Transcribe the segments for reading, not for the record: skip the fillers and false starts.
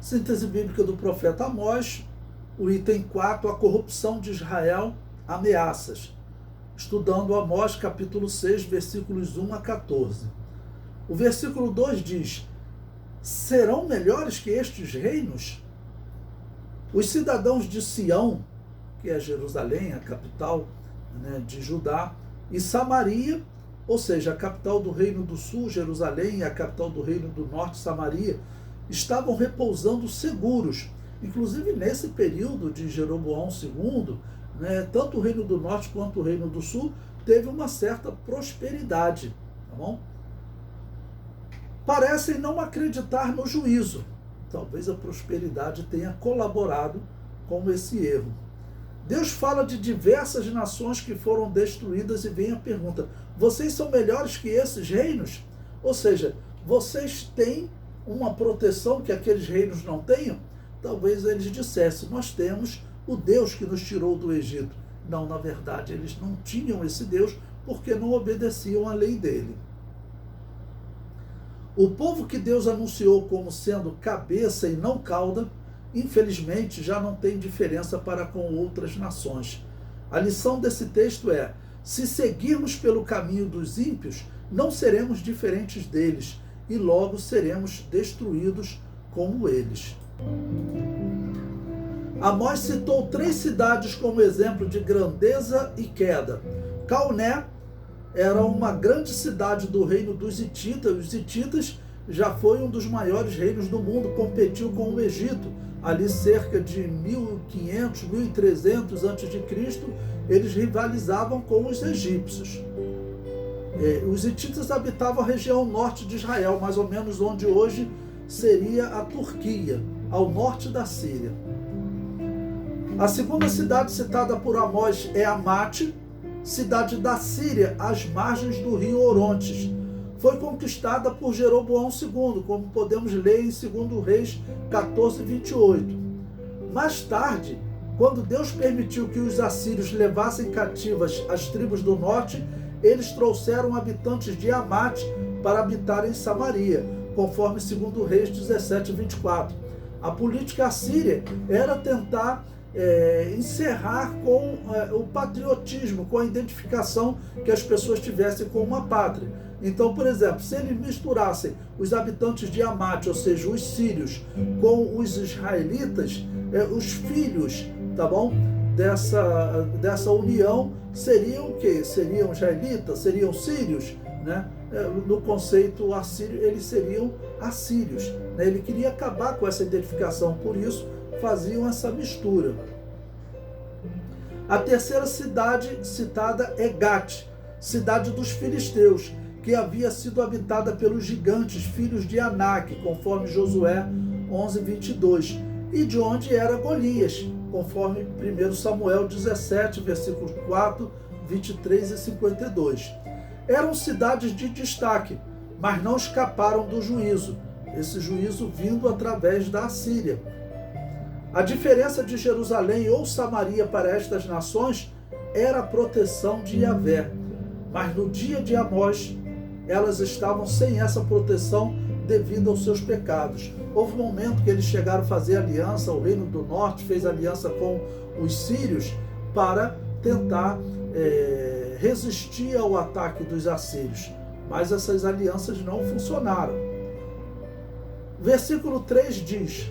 Síntese bíblica do profeta Amós, o item 4, a corrupção de Israel, ameaças. Estudando Amós, capítulo 6, versículos 1 a 14. O versículo 2 diz: serão melhores que estes reinos? Os cidadãos de Sião, que é Jerusalém, a capital, de Judá, e Samaria, ou seja, a capital do reino do sul, Jerusalém, e a capital do reino do norte, Samaria, estavam repousando seguros. Inclusive nesse período de Jeroboão II, tanto o reino do norte quanto o reino do sul teve uma certa prosperidade, tá bom? Parecem não acreditar no juízo. Talvez a prosperidade tenha colaborado com esse erro. Deus fala de diversas nações que foram destruídas e vem a pergunta: vocês são melhores que esses reinos? Ou seja, vocês têm uma proteção que aqueles reinos não tenham? Talvez eles dissessem: nós temos o Deus que nos tirou do Egito. Não, na verdade, eles não tinham esse Deus porque não obedeciam à lei dele. O povo que Deus anunciou como sendo cabeça e não cauda, infelizmente já não tem diferença para com outras nações. A lição desse texto é: se seguirmos pelo caminho dos ímpios, não seremos diferentes deles e logo seremos destruídos como eles. Amós citou 3 cidades como exemplo de grandeza e queda. Calné era uma grande cidade do reino dos hititas. Os hititas já foi um dos maiores reinos do mundo, competiu com o Egito. Ali cerca de 1500, 1300 a.C., eles rivalizavam com os egípcios. Os hititas habitavam a região norte de Israel, mais ou menos onde hoje seria a Turquia, ao norte da Síria. A segunda cidade citada por Amós é Amate, cidade da Síria, às margens do rio Orontes. Foi conquistada por Jeroboão II, como podemos ler em 2 Reis 14, 28. Mais tarde, quando Deus permitiu que os assírios levassem cativas as tribos do norte, eles trouxeram habitantes de Amate para habitar em Samaria, conforme 2 Reis 17, 24. A política assíria era tentar encerrar com o patriotismo, com a identificação que as pessoas tivessem com uma pátria. Então, por exemplo, se eles misturassem os habitantes de Amate, ou seja, os sírios, com os israelitas, os filhos, tá bom, dessa união seriam o quê? Seriam israelitas, seriam sírios, né? No conceito assírio, eles seriam assírios, né? Ele queria acabar com essa identificação, por isso faziam essa mistura. A terceira cidade citada é Gate, cidade dos filisteus, que havia sido habitada pelos gigantes, filhos de Anak, conforme Josué 11, 22, e de onde era Golias, conforme 1 Samuel 17, versículos 4, 23 e 52. Eram cidades de destaque, mas não escaparam do juízo, esse juízo vindo através da Assíria. A diferença de Jerusalém ou Samaria para estas nações era a proteção de Yahvé, mas no dia de Amós, elas estavam sem essa proteção devido aos seus pecados. Houve um momento que eles chegaram a fazer aliança, o reino do norte fez aliança com os sírios para tentar resistir ao ataque dos assírios, mas essas alianças não funcionaram. Versículo 3 diz: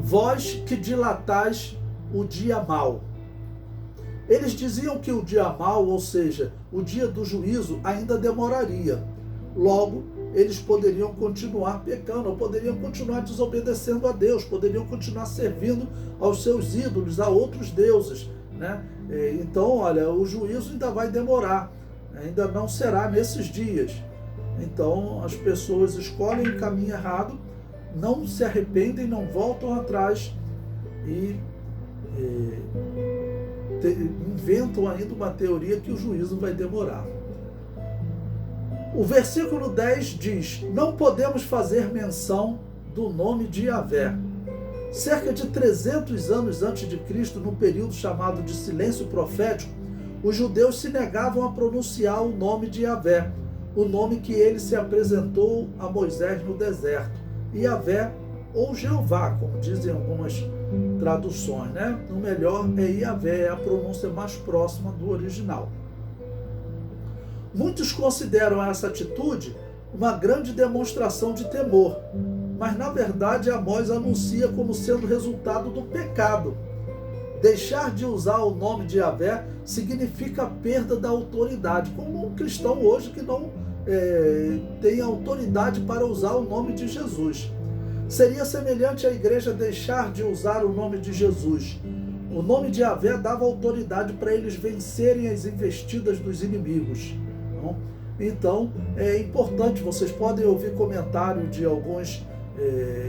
vós que dilatais o dia mau. Eles diziam que o dia mau, ou seja, o dia do juízo, ainda demoraria. Logo, eles poderiam continuar pecando, ou poderiam continuar desobedecendo a Deus, poderiam continuar servindo aos seus ídolos, a outros deuses, né? Então, olha, o juízo ainda vai demorar, ainda não será nesses dias. Então, as pessoas escolhem o caminho errado, não se arrependem, não voltam atrás e inventam ainda uma teoria que o juízo vai demorar. O versículo 10 diz: não podemos fazer menção do nome de Yahvé. Cerca de 300 anos antes de Cristo, no período chamado de silêncio profético, os judeus se negavam a pronunciar o nome de Yahvé, o nome que ele se apresentou a Moisés no deserto. Yahvé ou Jeová, como dizem algumas traduções, né? O melhor é Yahvé, é a pronúncia mais próxima do original. Muitos consideram essa atitude uma grande demonstração de temor, mas na verdade Amós anuncia como sendo resultado do pecado. Deixar de usar o nome de Yahvé significa a perda da autoridade, como um cristão hoje que não tem autoridade para usar o nome de Jesus. Seria semelhante à igreja deixar de usar o nome de Jesus. O nome de Yahvé dava autoridade para eles vencerem as investidas dos inimigos. Então, é importante, vocês podem ouvir comentário de alguns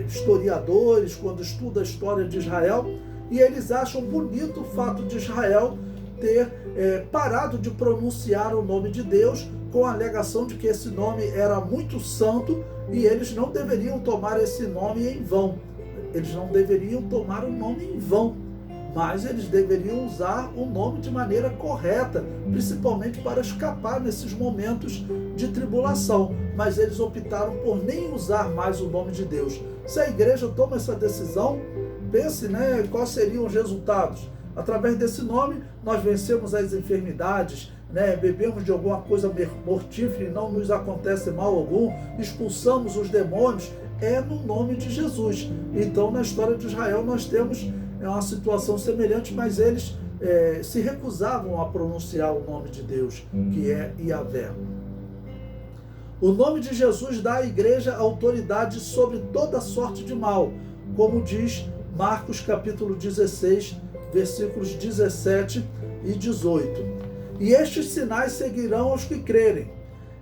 historiadores quando estudam a história de Israel, e eles acham bonito o fato de Israel ter parado de pronunciar o nome de Deus, com a alegação de que esse nome era muito santo e eles não deveriam tomar esse nome em vão. Eles não deveriam tomar o nome em vão, mas eles deveriam usar o nome de maneira correta, principalmente para escapar nesses momentos de tribulação. Mas eles optaram por nem usar mais o nome de Deus. Se a igreja toma essa decisão, pense, né, quais seriam os resultados. Através desse nome, nós vencemos as enfermidades, né, bebemos de alguma coisa mortífera e não nos acontece mal algum, expulsamos os demônios, é no nome de Jesus. Então, na história de Israel, nós temos uma situação semelhante, mas eles se recusavam a pronunciar o nome de Deus, que é Yahvé. O nome de Jesus dá à igreja autoridade sobre toda sorte de mal, como diz Marcos capítulo 16, versículos 17 e 18. E estes sinais seguirão aos que crerem.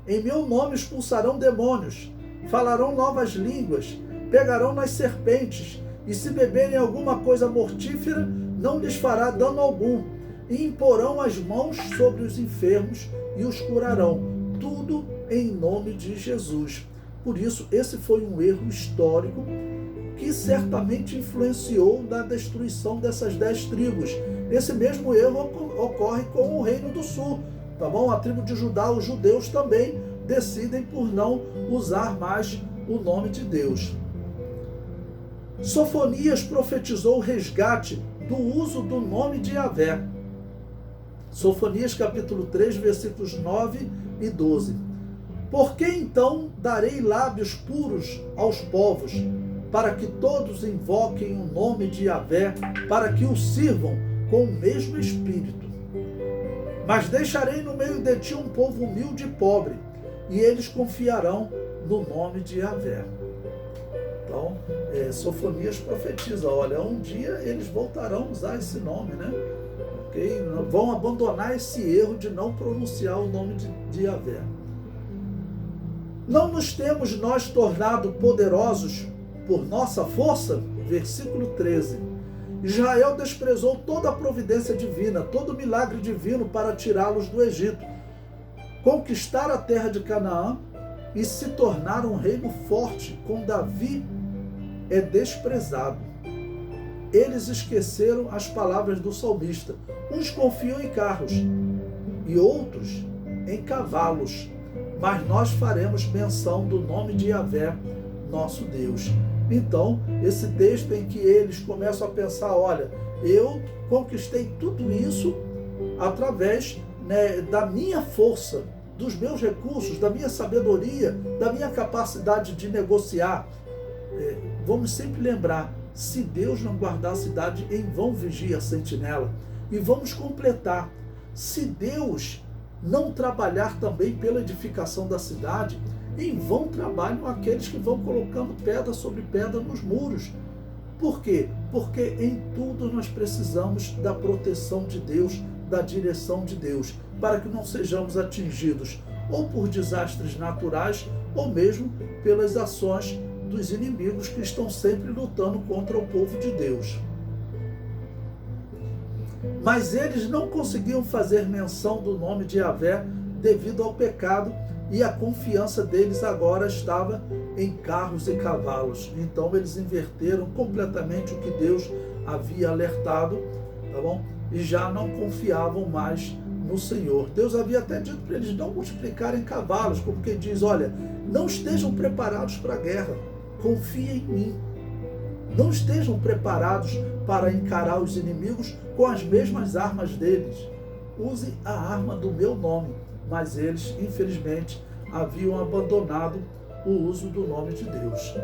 Em meu nome expulsarão demônios, falarão novas línguas, pegarão nas serpentes, e se beberem alguma coisa mortífera, não lhes fará dano algum, e imporão as mãos sobre os enfermos e os curarão. Tudo em nome de Jesus. Por isso, esse foi um erro histórico que certamente influenciou na destruição dessas 10 tribos. Esse mesmo erro ocorre com o Reino do Sul, tá bom? A tribo de Judá, os judeus também decidem por não usar mais o nome de Deus. Sofonias profetizou o resgate do uso do nome de Yahvé. Sofonias capítulo 3, versículos 9 e 12. Por que então darei lábios puros aos povos, para que todos invoquem o nome de Yahvé, para que o sirvam com o mesmo espírito? Mas deixarei no meio de ti um povo humilde e pobre, e eles confiarão no nome de Yahvé. Então, Sofonias profetiza, olha, um dia eles voltarão a usar esse nome, né? Okay? Vão abandonar esse erro de não pronunciar o nome de Yahvé. Não nos temos nós tornado poderosos por nossa força? Versículo 13. Israel desprezou toda a providência divina, todo o milagre divino para tirá-los do Egito, conquistar a terra de Canaã e se tornar um reino forte, com Davi é desprezado. Eles esqueceram as palavras do salmista. Uns confiam em carros e outros em cavalos, mas nós faremos menção do nome de Yahvé, nosso Deus. Então, esse texto em que eles começam a pensar, olha, eu conquistei tudo isso através, né, da minha força, dos meus recursos, da minha sabedoria, da minha capacidade de negociar. Vamos sempre lembrar, se Deus não guardar a cidade, em vão vigia a sentinela. E vamos completar, se Deus não trabalhar também pela edificação da cidade, em vão trabalham aqueles que vão colocando pedra sobre pedra nos muros. Por quê? Porque em tudo nós precisamos da proteção de Deus, da direção de Deus, para que não sejamos atingidos ou por desastres naturais ou mesmo pelas ações dos inimigos que estão sempre lutando contra o povo de Deus. Mas eles não conseguiam fazer menção do nome de Yahvé devido ao pecado, e a confiança deles agora estava em carros e cavalos. Então eles inverteram completamente o que Deus havia alertado, tá bom? E já não confiavam mais no Senhor. Deus havia até dito para eles não multiplicarem cavalos, como quem diz, olha, não estejam preparados para a guerra. Confiem em mim. Não estejam preparados para encarar os inimigos com as mesmas armas deles. Use a arma do meu nome. Mas eles, infelizmente, haviam abandonado o uso do nome de Deus.